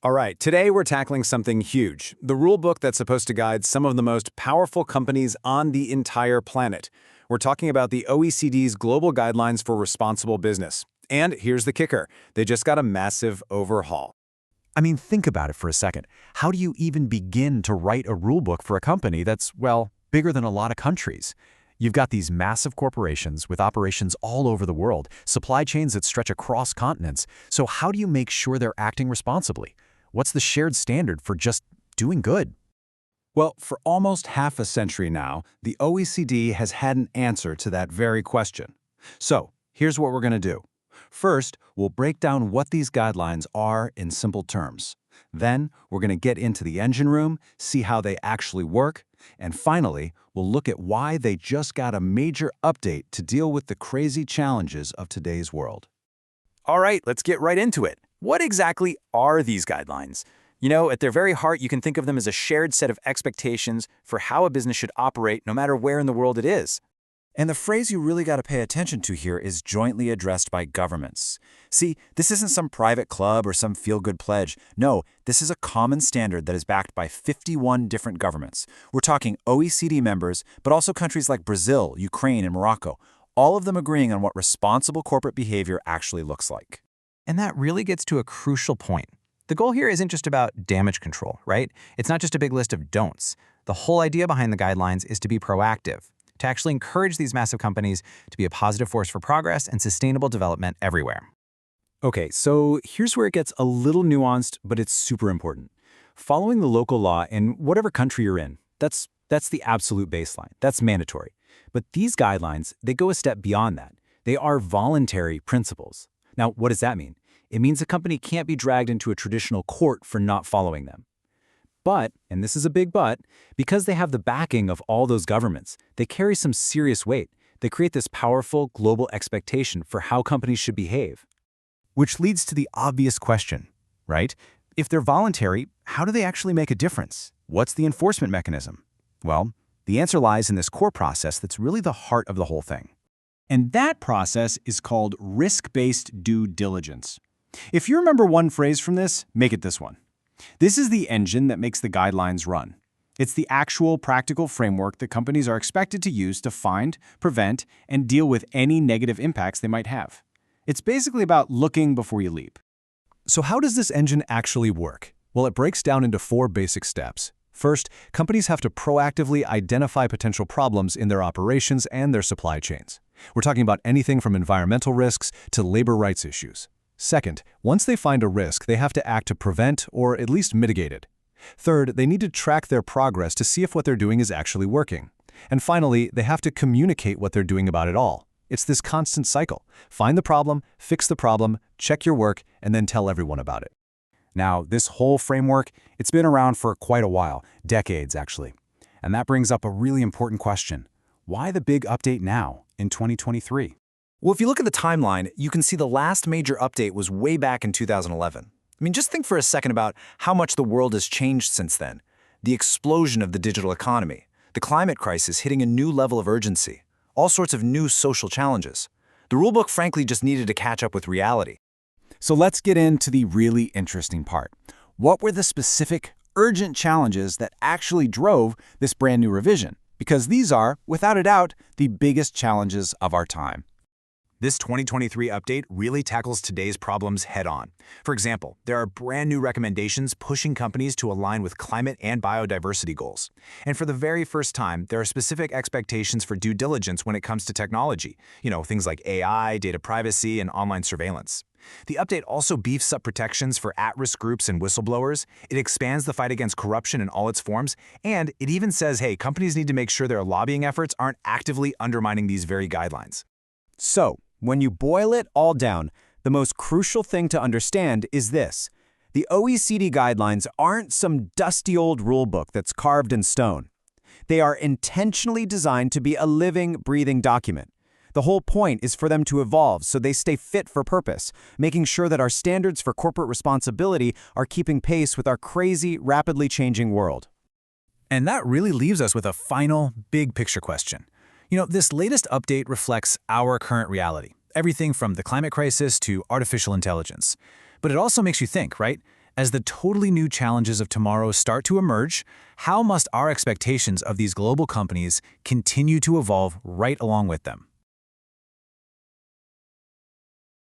All right, today we're tackling something huge, the rule book that's supposed to guide some of the most powerful companies on the entire planet. We're talking about the OECD's Global Guidelines for Responsible Business. And here's the kicker, they just got a massive overhaul. I mean, think about it for a second. How do you even begin to write a rule book for a company that's, well, bigger than a lot of countries? You've got these massive corporations with operations all over the world, supply chains that stretch across continents. So how do you make sure they're acting responsibly? What's the shared standard for just doing good? Well, for almost half a century now, the OECD has had an answer to that very question. So, here's what we're going to do. First, we'll break down what these guidelines are in simple terms. Then, we're going to get into the engine room, see how they actually work, and finally, we'll look at why they just got a major update to deal with the crazy challenges of today's world. All right, let's get right into it. What exactly are these guidelines? You know, at their very heart, you can think of them as a shared set of expectations for how a business should operate no matter where in the world it is. And the phrase you really got to pay attention to here is jointly addressed by governments. See, this isn't some private club or some feel-good pledge. No, this is a common standard that is backed by 51 different governments. We're talking OECD members, but also countries like Brazil, Ukraine, and Morocco, all of them agreeing on what responsible corporate behavior actually looks like. And that really gets to a crucial point. The goal here isn't just about damage control, right? It's not just a big list of don'ts. The whole idea behind the guidelines is to be proactive, to actually encourage these massive companies to be a positive force for progress and sustainable development everywhere. Okay, so here's where it gets a little nuanced, but it's super important. Following the local law in whatever country you're in, that's the absolute baseline. That's mandatory. But these guidelines, they go a step beyond that. They are voluntary principles. Now, what does that mean? It means a company can't be dragged into a traditional court for not following them. But, and this is a big but, because they have the backing of all those governments, they carry some serious weight. They create this powerful global expectation for how companies should behave. Which leads to the obvious question, right? If they're voluntary, how do they actually make a difference? What's the enforcement mechanism? Well, the answer lies in this core process that's really the heart of the whole thing. And that process is called risk-based due diligence. If you remember one phrase from this, make it this one. This is the engine that makes the guidelines run. It's the actual practical framework that companies are expected to use to find, prevent, and deal with any negative impacts they might have. It's basically about looking before you leap. So how does this engine actually work? Well, it breaks down into 4 basic steps. First, companies have to proactively identify potential problems in their operations and their supply chains. We're talking about anything from environmental risks to labor rights issues. Second, once they find a risk, they have to act to prevent or at least mitigate it. Third, they need to track their progress to see if what they're doing is actually working. And finally, they have to communicate what they're doing about it all. It's this constant cycle. Find the problem, fix the problem, check your work, and then tell everyone about it. Now, this whole framework, it's been around for quite a while, decades actually. And that brings up a really important question. Why the big update now, in 2023? Well, if you look at the timeline, you can see the last major update was way back in 2011. I mean, just think for a second about how much the world has changed since then. The explosion of the digital economy, the climate crisis hitting a new level of urgency, all sorts of new social challenges. The rulebook, frankly, just needed to catch up with reality. So let's get into the really interesting part. What were the specific, urgent challenges that actually drove this brand new revision? Because these are, without a doubt, the biggest challenges of our time. This 2023 update really tackles today's problems head-on. For example, there are brand new recommendations pushing companies to align with climate and biodiversity goals. And for the very first time, there are specific expectations for due diligence when it comes to technology. You know, things like AI, data privacy, and online surveillance. The update also beefs up protections for at-risk groups and whistleblowers. It expands the fight against corruption in all its forms. And it even says, hey, companies need to make sure their lobbying efforts aren't actively undermining these very guidelines. So, when you boil it all down, the most crucial thing to understand is this. The OECD guidelines aren't some dusty old rulebook that's carved in stone. They are intentionally designed to be a living, breathing document. The whole point is for them to evolve so they stay fit for purpose, making sure that our standards for corporate responsibility are keeping pace with our crazy, rapidly changing world. And that really leaves us with a final, big picture question. You know, this latest update reflects our current reality, everything from the climate crisis to artificial intelligence. But it also makes you think, right? As the totally new challenges of tomorrow start to emerge, how must our expectations of these global companies continue to evolve right along with them?